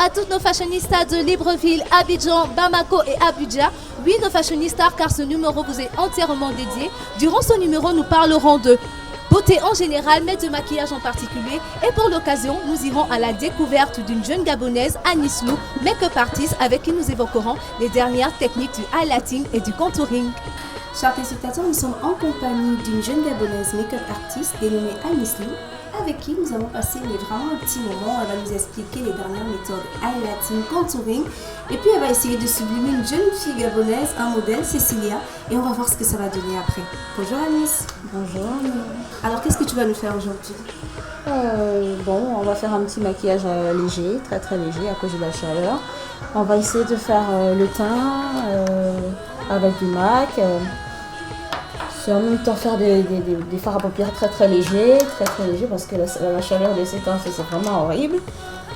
à toutes nos fashionistas de Libreville, Abidjan, Bamako et Abuja. Oui, nos fashionistas, car ce numéro vous est entièrement dédié. Durant ce numéro, nous parlerons de beauté en général, mais de maquillage en particulier. Et pour l'occasion, nous irons à la découverte d'une jeune Gabonaise, Anis Lou, make-up artist, avec qui nous évoquerons les dernières techniques du highlighting et du contouring. Chers téléspectateurs, nous sommes en compagnie d'une jeune Gabonaise make-up artist dénommée Anis Lou, avec qui nous avons passé vraiment un petit moment. Elle va nous expliquer les dernières méthodes highlighting, contouring, et puis elle va essayer de sublimer une jeune fille gabonaise, un modèle, Cécilia, et on va voir ce que ça va donner après. Bonjour Anis. Bonjour. Alors qu'est-ce que tu vas nous faire aujourd'hui? On va faire un petit maquillage léger, très très léger à cause de la chaleur. On va essayer de faire le teint avec du MAC. En même temps faire des fards à paupières très très légers parce que la chaleur de ces temps c'est vraiment horrible.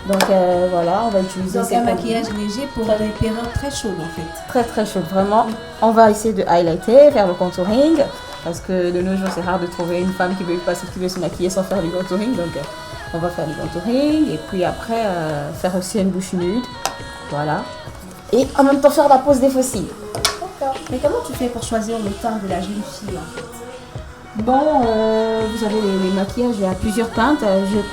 Donc voilà, on va utiliser un maquillage léger pour des périodes très chaudes en fait. Très très chaudes, vraiment. On va essayer de highlighter, faire le contouring parce que de nos jours c'est rare de trouver une femme qui veut se maquiller sans faire du contouring. Donc on va faire du contouring et puis après faire aussi une bouche nude. Voilà. Et en même temps faire la pose des faux cils. Mais comment tu fais pour choisir le teint de la jeune fille en fait? Vous avez les maquillages, il y a plusieurs teintes.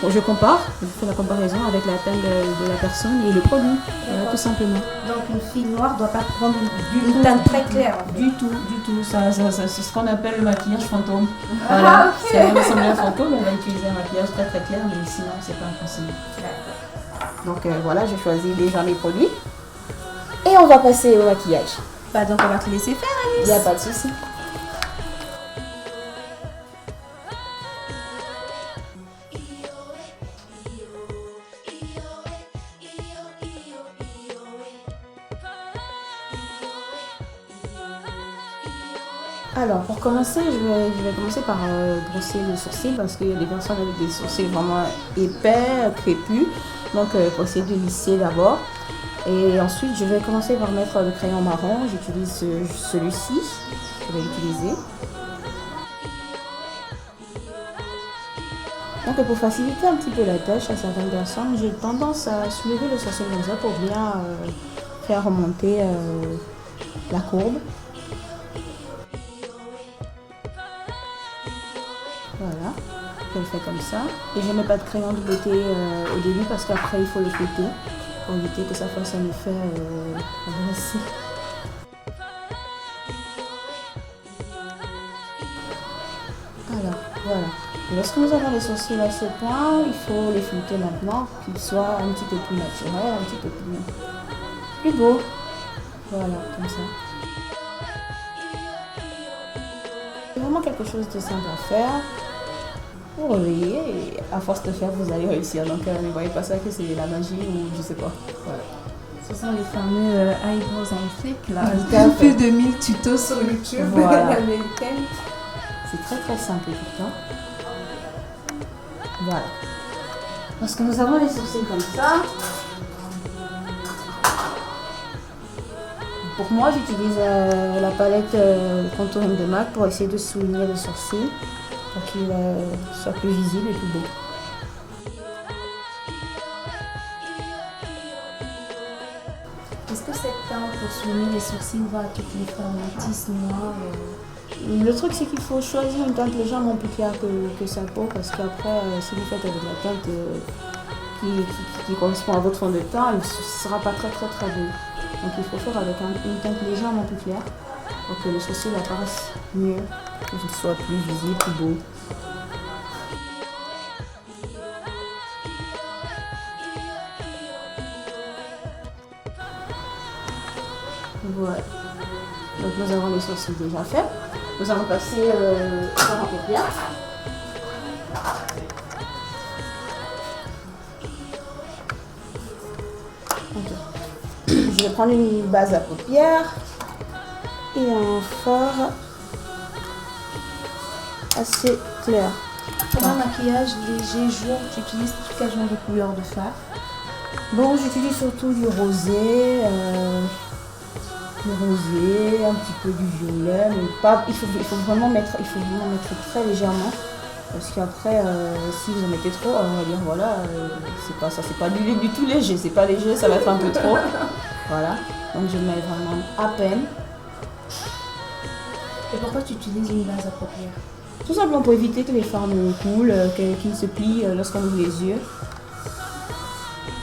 Je compare, je fais la comparaison avec la teinte de la personne et le produit, tout simplement. Donc une fille noire ne doit pas prendre une teinte très claire. Du tout. C'est ce qu'on appelle le maquillage fantôme. Voilà, okay. Ça va ressembler à un fantôme, on va utiliser un maquillage très très clair, mais sinon c'est pas impossible. Donc voilà, j'ai choisi déjà mes produits. Et on va passer au maquillage. Donc on va te laisser faire, Anis. Il n'y a pas de souci. Alors pour commencer, je vais commencer par brosser le sourcil parce qu'il y a des personnes avec des sourcils vraiment épais, crépus. Donc pour essayer de lisser d'abord. Et ensuite, je vais commencer par mettre le crayon marron. J'utilise celui-ci. Je vais l'utiliser. Donc, pour faciliter un petit peu la tâche à certaines personnes, j'ai tendance à soulever le sourcil comme ça pour bien faire remonter la courbe. Voilà, je le fais comme ça. Et je ne mets pas de crayon de beauté au début parce qu'après, il faut le fouetter. Pour éviter que ça fasse un effet agressif. Alors, voilà. Et lorsque nous avons les sourcils à ce point, il faut les flouter maintenant pour qu'ils soient un petit peu plus naturels, un petit peu plus beaux. Voilà, comme ça. C'est vraiment quelque chose de simple à faire. Vous réveillez et à force de faire, vous allez réussir. Donc ne voyez pas ça que c'est la magie ou je sais pas. Voilà. Ce sont les fameux eyebrows en fake là. Plus de 1000 tutos sur YouTube. Voilà. Américaine. C'est très très simple pourtant. Voilà. Parce que nous avons les sourcils comme ça. Pour moi, j'utilise la palette contouring de MAC pour essayer de souligner le sourcil. Pour qu'il soit plus visible et plus beau. Est-ce que cette teinte pour souligner les sourcils va à toutes les femmes, métisses, noires Le truc c'est qu'il faut choisir une teinte légèrement plus claire que sa peau parce qu'après si vous faites avec la teinte qui correspond à votre fond de teint, ce ne sera pas très très très beau. Donc il faut faire avec une teinte légèrement plus claire pour que les sourcils apparaissent mieux, que ce soit plus visible, plus beau. Voilà. Donc nous avons les sourcils déjà faits. Nous allons passer sur la paupière. Okay. Je vais prendre une base à paupières et un fard assez clair. Pour un maquillage léger jour, tu utilises quel genre de couleur de fard? Bon, j'utilise surtout du rosé, un petit peu du violet, mais pas. Il faut vraiment mettre très légèrement Parce qu'après, si vous en mettez trop, on va dire voilà, c'est pas ça, c'est pas du tout léger, c'est pas léger, ça va être un peu trop. Voilà, donc je mets vraiment à peine. Et pourquoi tu utilises une base à paupières? Tout simplement pour éviter que les fards coulent, qu'ils se plient lorsqu'on ouvre les yeux.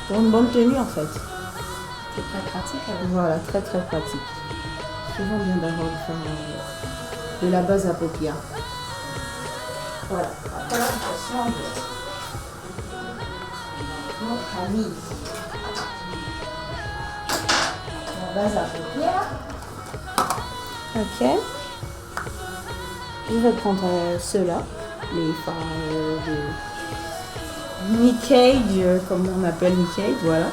Pour une bonne tenue en fait. C'est très pratique alors. Voilà, très pratique. Souvent bien d'avoir de la base à paupières. Voilà, après l'application de notre ami. La base à paupières. Ok. Je vais prendre ceux-là, les fards de Nick Cage, comme on appelle Nick Cage, voilà.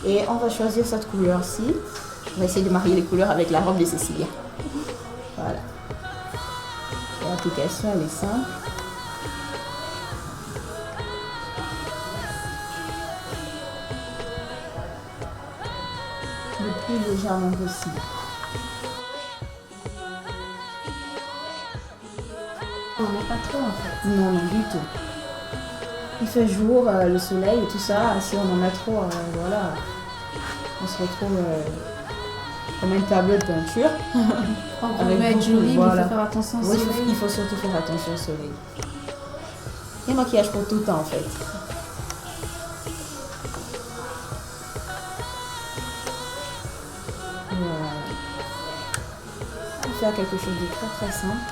Et on va choisir cette couleur-ci. On va essayer de marier les couleurs avec la robe de Cécilia. Voilà. L'application, elle est simple. Le plus légèrement possible. On met pas trop en fait. Non, non, du tout. Il fait jour, le soleil et tout ça. Si on en a trop, voilà, on se retrouve comme un tableau de peinture. On Avec va être beaucoup, joli, voilà. mais il faut faire attention au Oui, soleil. il faut surtout faire attention au soleil. Il y a un maquillage pour tout le temps en fait. Voilà. On va faire quelque chose de très simple.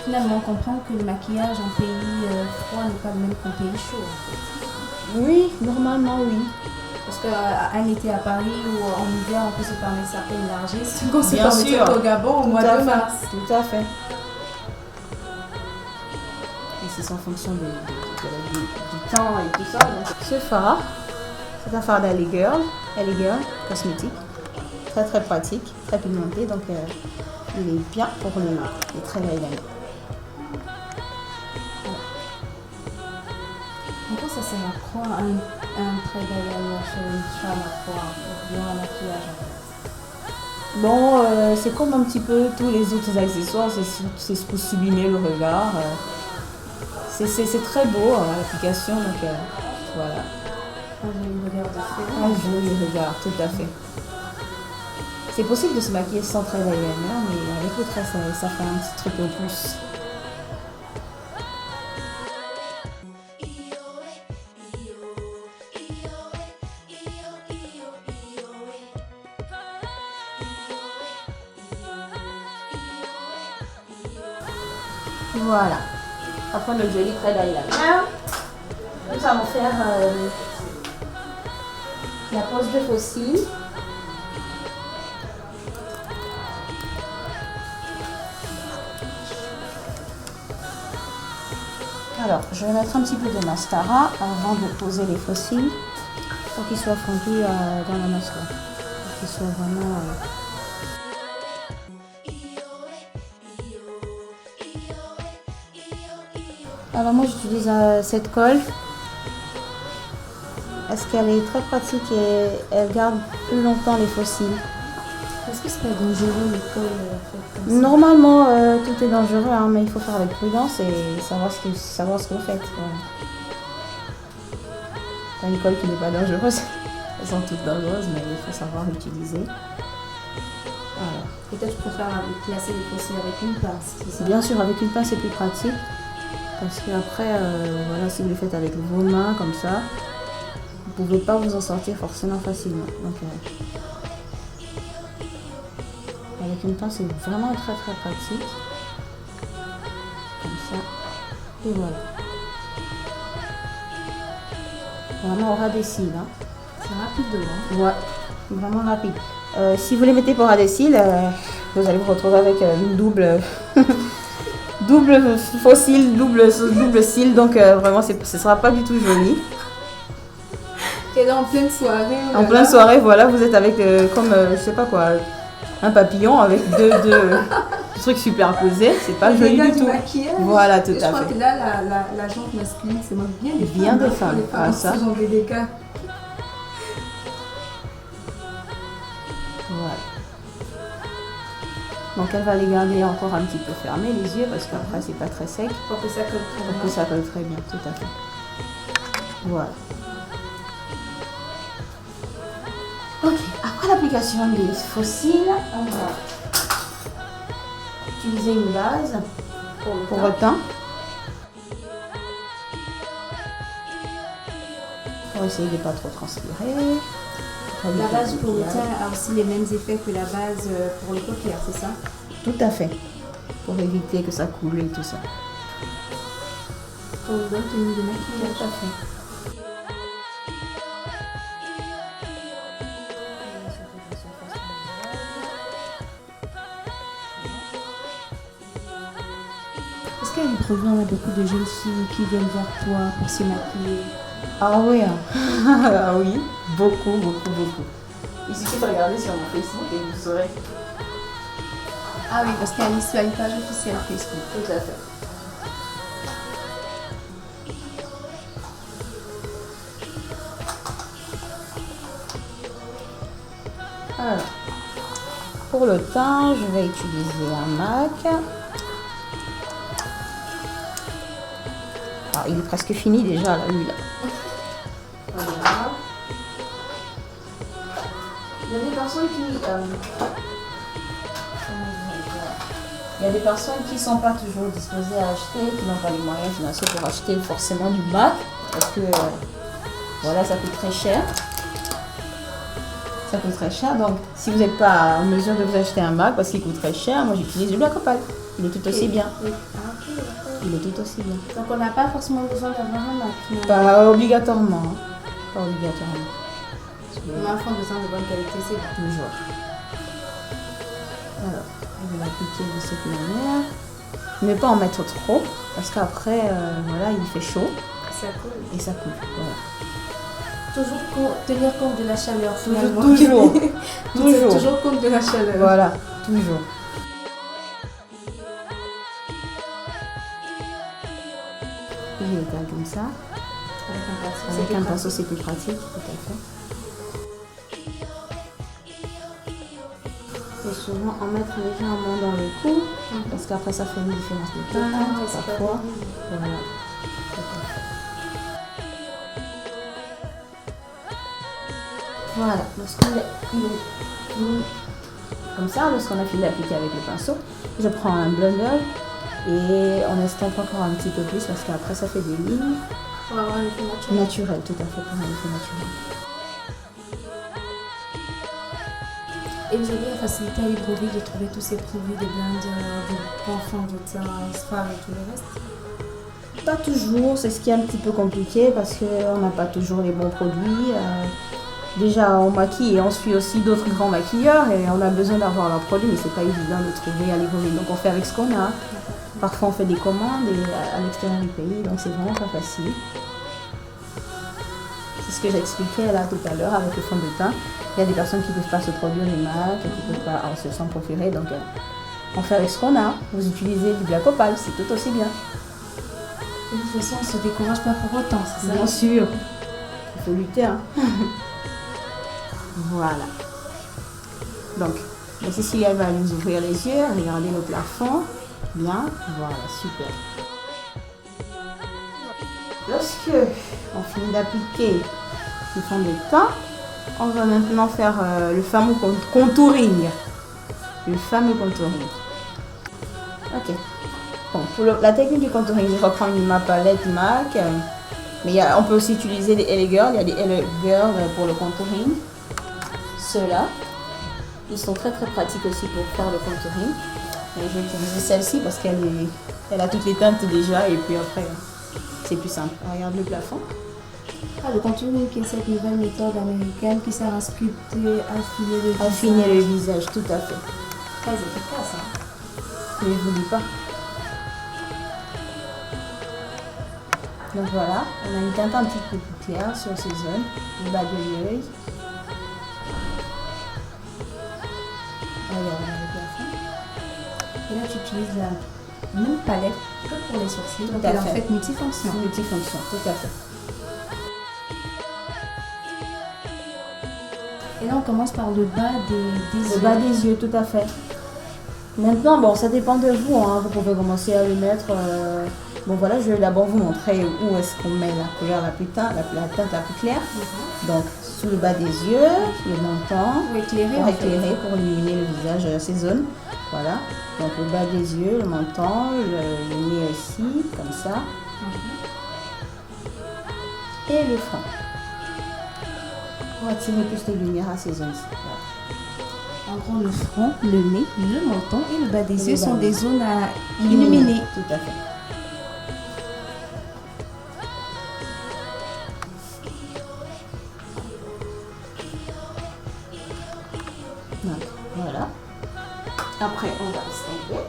Finalement, on comprend que le maquillage en pays froid n'est pas le même qu'en pays chaud en fait. Oui, normalement oui. Parce qu'un été à Paris ou en hiver, on peut se permettre certaines largesses qu'on se Bien permettait sûr. au Gabon au Tout mois à de fait. mars. Tout à fait. Et c'est en fonction du temps et tout ça. Donc, ce fard, c'est un fard d'Alley Girl, cosmétique. Très pratique, très pigmenté. Donc il est bien pour les traits d'eyeliner. Pourquoi ça sert à quoi un trait d'eyeliner chez une femme à quoi ou bien un maquillage en fait? Bon, c'est comme un petit peu tous les autres accessoires, c'est pour sublimer le regard. C'est très beau l'application, donc voilà. Un joli regard de fée. Un joli regard, tout à fait. C'est possible de se maquiller sans trait d'eyeliner, mais avec le trait, ça fait un petit truc en plus. Voilà. Après le joli trait d'eyeliner, nous allons faire la pose de faux cils. Alors, je vais mettre un petit peu de mascara avant de poser les faux cils pour qu'ils soient fondus dans la mascara. Pour qu'ils soient vraiment... Alors moi j'utilise cette colle parce qu'elle est très pratique et elle garde plus longtemps les faux cils. Est-ce que c'est pas dangereux l'école fait comme ça? Normalement tout est dangereux, hein, mais il faut faire avec prudence et savoir ce que vous faites. Voilà. T'as une colle qui n'est pas dangereuse, elles sont toutes dangereuses, mais il faut savoir l'utiliser. Voilà. Peut-être je préfère placer les faux cils avec une pince, c'est ça? Bien sûr, avec une pince c'est plus pratique. Parce qu'après, voilà, si vous le faites avec vos mains comme ça, vous ne pouvez pas vous en sortir forcément facilement. Donc, avec une pince, c'est vraiment très pratique. Comme ça. Et voilà. Vraiment au ras des cils. Hein. C'est rapide, hein? Ouais, vraiment rapide. Si vous les mettez pour ras des cils, vous allez vous retrouver avec une double... double faux cils, double cils, donc vraiment ce ne sera pas du tout joli. Et en pleine soirée. En pleine soirée, voilà, vous êtes avec comme, je sais pas quoi, un papillon avec deux trucs superposés, c'est pas joli du tout. Maquillage. Voilà, tout Et je à crois fait. que là, la jante masculine, c'est même bien des femmes. Bien des hein, femmes, les ah, ça. Ce genre des cas. Voilà. Donc elle va les garder encore un petit peu fermés les yeux parce qu'après c'est pas très sec. Pour que ça colle très bien. Pour que ça colle très bien, tout à fait. Voilà. Ok, après l'application des fossiles, on va utiliser une base pour le teint. Pour essayer de ne pas trop transpirer. La base pour le teint a aussi les mêmes effets que la base pour les paupières, c'est ça? Tout à fait. Pour éviter que ça coule et tout ça. Pour une bonne tenue de maquillage. Tout à fait. Est-ce qu'à Libreville, on a beaucoup de jeunes filles qui viennent vers toi pour se maquiller? Ah oui, hein. Ah oui, beaucoup. Il suffit de regarder sur mon Facebook et vous saurez. Ah oui, parce qu'Alice, tu as une page officielle Facebook. Tout à fait. Alors, pour le teint, je vais utiliser un MAC. Ah, il est presque fini déjà, là, lui, là. Voilà. Il y a des personnes qui ne sont pas toujours disposées à acheter, qui n'ont pas les moyens financiers pour acheter forcément du MAC, parce que voilà, ça coûte très cher. Ça coûte très cher, donc si vous n'êtes pas en mesure de vous acheter un MAC parce qu'il coûte très cher, moi j'utilise le Black Opal. Il est tout aussi bien. Oui. Il est tout aussi bien. Donc on n'a pas forcément besoin d'avoir un MAC. Pas obligatoirement. Hein. Pas obligatoirement. Mais un fond de teint de bonne qualité, c'est bon. Toujours. Alors, je vais l'appliquer de cette manière. Ne pas en mettre trop, parce qu'après, voilà, il fait chaud Ça coule. et ça coule. Voilà. Toujours tenir compte de la chaleur finalement. Toujours. Toujours compte de la chaleur. Voilà, toujours. Je l'étale comme ça. Avec un pinceau, c'est plus pratique, tout à fait. Et souvent en mettre légèrement dans le cou, parce qu'après ça fait une différence de teint, parfois. Voilà. Voilà, comme ça, lorsqu'on a fini d'appliquer avec le pinceau, je prends un blender et on estompe encore un petit peu plus parce qu'après ça fait des lignes. Pour avoir un effet naturel. Naturel, tout à fait, pour un effet naturel. Et vous avez la facilité à Libreville de trouver tous ces produits, des blenders, des parfums de teint, spa et tout le reste? Pas toujours, c'est ce qui est un petit peu compliqué parce qu'on n'a pas toujours les bons produits. Déjà, on maquille et on suit aussi d'autres grands maquilleurs et on a besoin d'avoir leurs produits, mais c'est pas évident de trouver à Libreville. Donc on fait avec ce qu'on a. Parfois on fait des commandes à l'extérieur du pays, donc c'est vraiment pas facile. C'est ce que j'expliquais là tout à l'heure avec le fond de teint. Il y a des personnes qui ne peuvent pas se produire des marques, qui ne peuvent pas se s'en procurer, donc on fait avec ce qu'on a. Vous utilisez du Black Opal, c'est tout aussi bien. De toute façon, on ne se décourage pas pour autant, c'est ça? Bien sûr, il faut lutter. Hein. Voilà. Donc, la Cécilia va nous ouvrir les yeux, regarder le plafond. Bien, voilà, super. Lorsque on finit d'appliquer le fond de teint, on va maintenant faire le fameux contouring. Le fameux contouring. Ok. Bon, pour la technique du contouring, je reprends ma palette MAC. Mais on peut aussi utiliser des LA Girl. Il y a des LA Girl pour le contouring. Ceux-là, ils sont très pratiques aussi pour faire le contouring. Et je vais utiliser celle-ci parce qu'elle a toutes les teintes déjà et puis après c'est plus simple. Regarde le plafond. Ah, le contouring qui est cette nouvelle méthode américaine qui sert à sculpter, affiner le visage, tout à fait. Très efficace. Hein. Mais je vous dis pas. Donc voilà, on a une teinte un petit peu plus claire sur ces zones, le bas de l'œil. Regarde le plafond. Et là, tu utilises la même palette que pour les sourcils. Donc, elle est en fait multifonction. Multifonction, tout à fait. Et là, on commence par le bas des yeux. Le bas des yeux, tout à fait. Maintenant, bon, ça dépend de vous, hein. Vous pouvez commencer à le mettre. Bon, voilà, je vais d'abord vous montrer où est-ce qu'on met la couleur la teinte la plus claire. Donc, sous le bas des yeux, le menton, pour éclairer, pour illuminer le visage, ces zones. Voilà. Donc, le bas des yeux, le menton, le nez aussi, comme ça. Et le front. Pour attirer plus de lumière à ces zones-ci. Voilà. En gros, le front, le nez, le menton et le bas des yeux sont des zones à illuminer. Tout à fait. Donc, voilà. Après, on va estomper.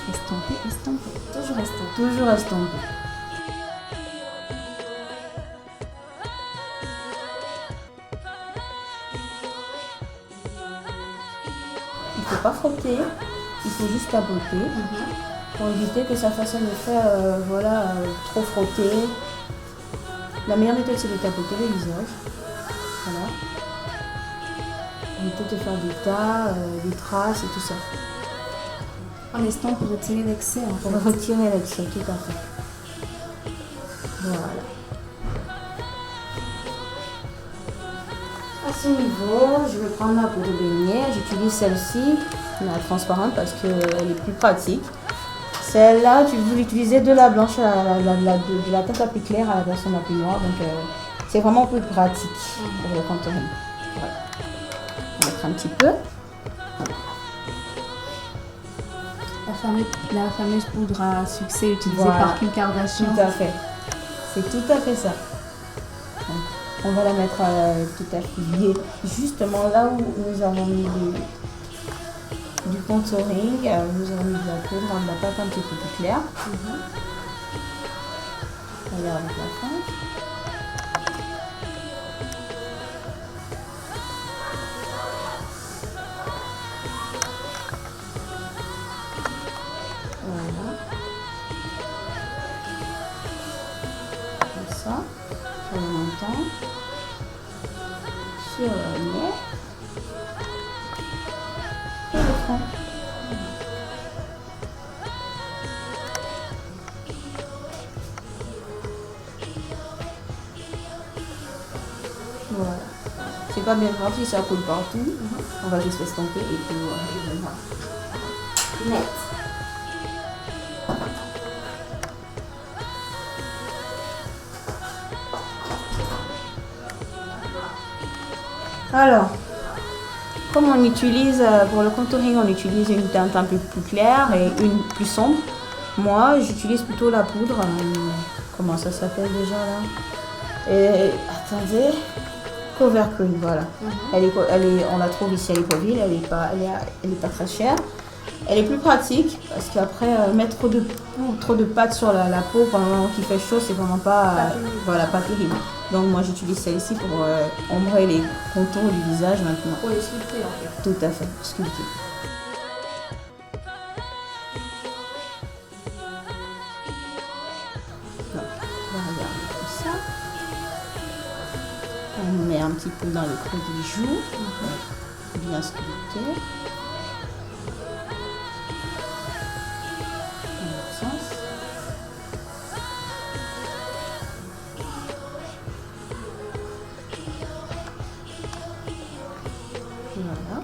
Estomper, estomper. Toujours estomper. Toujours estomper. Il ne faut pas frotter, il faut juste tapoter pour éviter que ça fasse un effet trop frotté. La meilleure méthode, c'est de tapoter le visage. Voilà. Éviter de faire des tas, des traces et tout ça. En estompe pour retirer l'excès. Pour retirer l'excès, tout à fait. Voilà. À ce niveau, je vais prendre ma poudre de beignet. J'utilise celle-ci, la transparente, parce qu'elle est plus pratique. Celle-là, vous l'utilisez de la blanche de la teinte la plus claire à la version la plus noire. Donc, c'est vraiment plus pratique pour le contouring. Voilà. On va mettre un petit peu. La fameuse poudre à succès utilisée par Kim Kardashian. Tout à fait. C'est tout à fait ça. Donc, on va la mettre tout affiliée justement là où nous avons mis du contouring. Nous avons mis de la poudre, on la pâte un petit peu plus claire. Regarde avec la fin. Voilà. Comme ça. Sur le menton. Sur le nez. Et le front. Voilà. C'est pas bien grave si ça coule partout. On va juste estomper et puis voilà. Net. Alors, comme on utilise, pour le contouring, on utilise une teinte un peu plus claire et une plus sombre. Moi, j'utilise plutôt la poudre. Comment ça s'appelle déjà là? Et, attendez, Cover Cream, voilà. On la trouve ici à Libreville, elle est pas très chère. Elle est plus pratique parce qu'après, mettre trop de pâte sur la peau pendant qu'il fait chaud, c'est vraiment pas terrible. Donc moi j'utilise celle-ci pour ombrer les contours du visage maintenant. Pour les sculpter en fait. Tout à fait, sculpter. Donc, on va regarder comme ça. On met un petit peu dans le creux des joues. Bien sculpter. Dans l'autre sens. Voilà.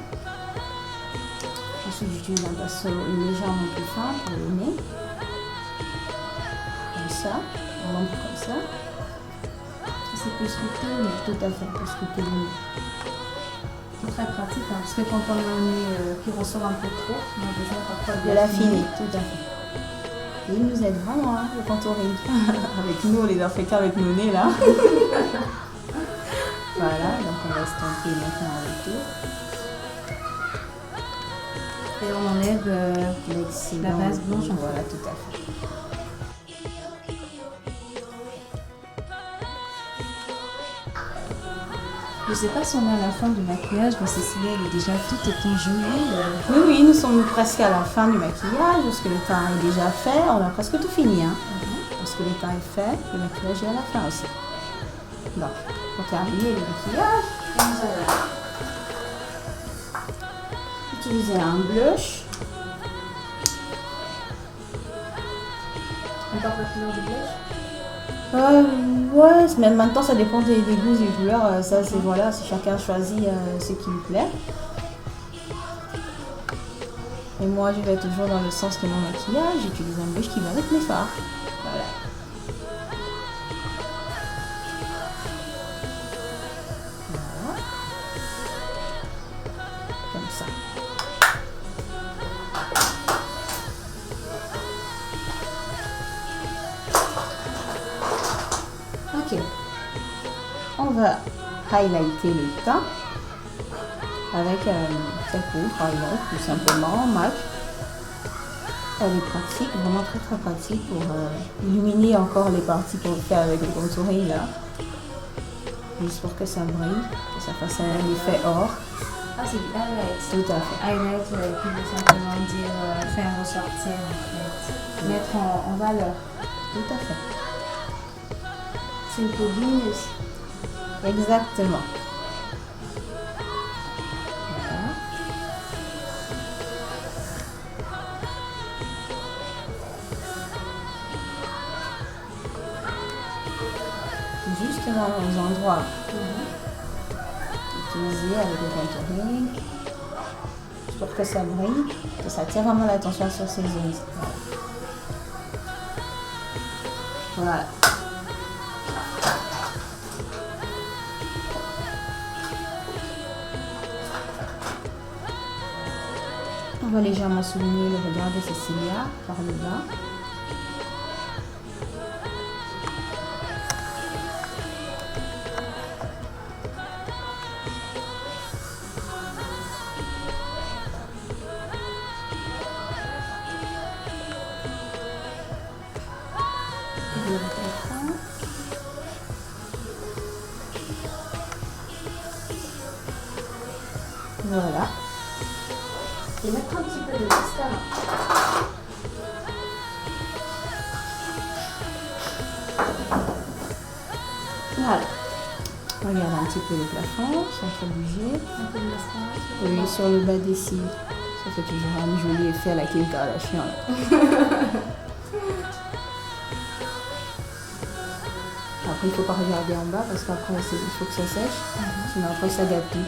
Ensuite, j'utilise un pinceau légèrement plus fin pour le nez. Comme ça. On l'ombre comme ça. C'est pour sculpter le nez. Tout à fait, pour sculpter le nez. C'est très pratique parce que quand on a un nez qui ressort un peu trop, on a besoin parfois De l'affiner, tout à fait. Et il nous aide vraiment, hein, le contouring. Avec nous, les Africains, avec nos nez là. Voilà, donc on va estomper maintenant avec tout. Et on enlève l'excédent. la base blanche. Voilà, tout à fait. Je sais pas si on est à la fin du maquillage, mais Cécilia elle est déjà toute enjouée. Oui, nous sommes presque à la fin du maquillage, parce que le teint est déjà fait. On a presque tout fini, hein. Parce que le teint est fait, le maquillage est à la fin aussi. Donc, pour terminer le maquillage, nous allons utiliser un blush. Importe la couleur du blush? Ouais, mais maintenant ça dépend des goûts et des couleurs. Ça, c'est voilà, si chacun choisit ce qui lui plaît. Et moi, je vais toujours dans le sens de mon maquillage. J'utilise un blush qui va avec mes fards. Voilà. Voilà. Comme ça. Ok. On va highlighter le teint avec cette poudre highlight tout simplement, MAC. Elle est pratique, vraiment très très pratique pour illuminer encore les parties qu'on fait avec le contouring là. Juste pour que ça brille, que ça fasse un effet or. Ah, c'est du highlight. Tout à fait. Highlight, qui veut simplement dire faire ressortir en fait, mettre en valeur. Tout à fait. C'est une peau lumineuse. Exactement. Voilà. Juste dans les endroits utilisés avec le contouring, pour que ça brille, que ça attire vraiment l'attention sur ces zones. Voilà. On va légèrement souligner le regard de Cécilia par le bas. Voilà. Et mettre un petit peu de mascara. Voilà. Regarde un petit peu le plafond, sans trop bouger. Un peu de mascara. Oui, sur le bas des cils. Ça fait toujours un joli effet à la Kim Kardashian. Après, il ne faut pas regarder en bas parce qu'après, il faut que ça sèche. Sinon, après, ça gâte tout.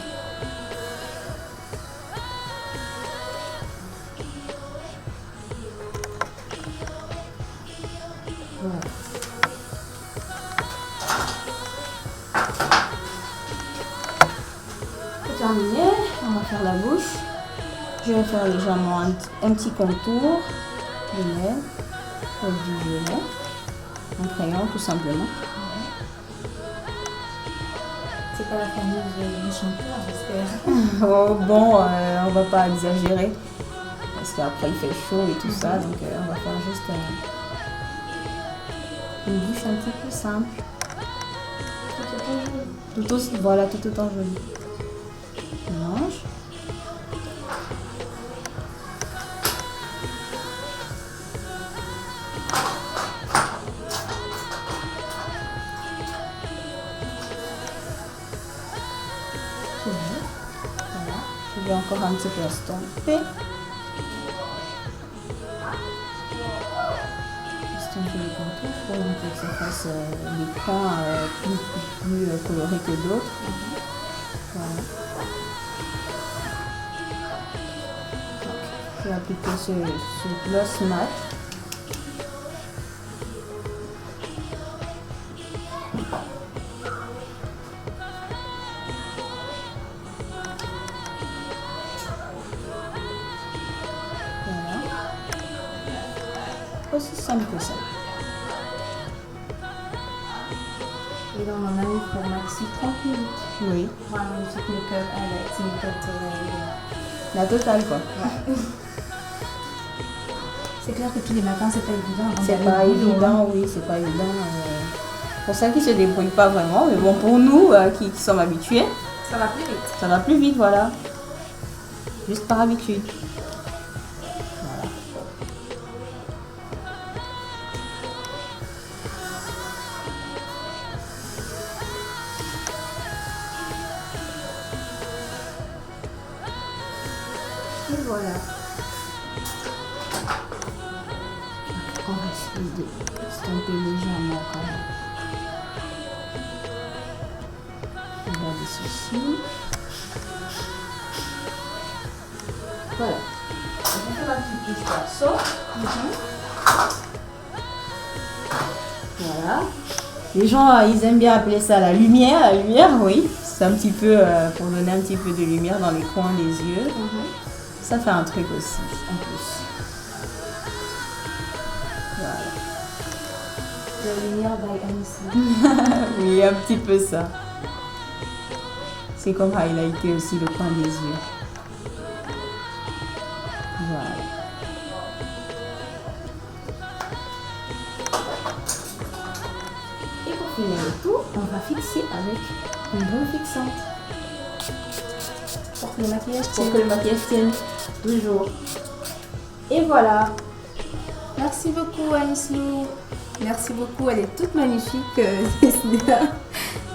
Voilà. Pour terminer, on va faire la bouche. Je vais faire légèrement un petit contour de lèvres avec du violet, un crayon tout simplement. C'est pas la fameuse du chanteur, j'espère. Oh, bon, on va pas exagérer parce qu'après il fait chaud et tout ça, donc on va faire juste une bouche un petit peu simple. Tout autant joli. Tout aussi, voilà, tout autant joli. Mélange. Voilà. Je vais encore un petit peu estomper. Estomper les contours pour que ça fasse des points plus colorés que d'autres. Voilà. Donc, je vais appliquer ce gloss mat. Aussi simple que ça. Et là, on en a eu pour maxi 30 minutes. Oui, Pour un magnifique make-up, highlight, make-up, la totale quoi. C'est clair que tous les matins, c'est pas évident. avant C'est d'aller pas au boulot, hein. évident, oui, c'est pas évident. Pour ça qui se débrouillent pas vraiment, mais bon, pour nous qui sommes habitués, Ça va plus vite. ça va plus vite, voilà. Juste par habitude. Voilà. voilà. On va essayer de estomper légèrement quand même. Regardez ceci. Voilà. On va faire un petit touche perso. Voilà. Les gens, ils aiment bien appeler ça la lumière. La lumière, oui. C'est un petit peu pour donner un petit peu de lumière dans les coins des yeux. Ça fait un truc aussi, en plus. Voilà. La lumière by Anissy. Oui, un petit peu ça. C'est comme highlighter aussi le coin des yeux. Voilà. Et pour finir le tout, on va fixer avec une bonne fixante. Pour que le maquillage Pour tienne. que le maquillage tienne toujours. Et voilà. Merci beaucoup Anisslou. Merci beaucoup, elle est toute magnifique. Neslia.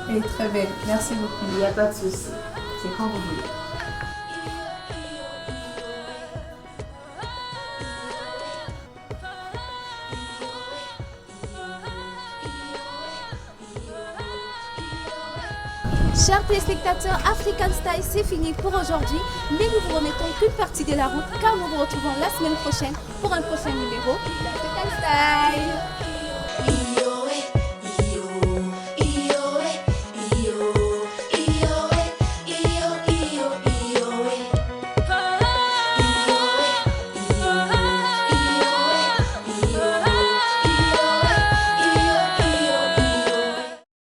Elle est très belle. Merci beaucoup. Il n'y a pas de souci. C'est quand vous voulez. Chers téléspectateurs, African Style, c'est fini pour aujourd'hui. Mais nous vous remettons qu'une partie de la route car nous vous retrouvons la semaine prochaine pour un prochain numéro d'African Style.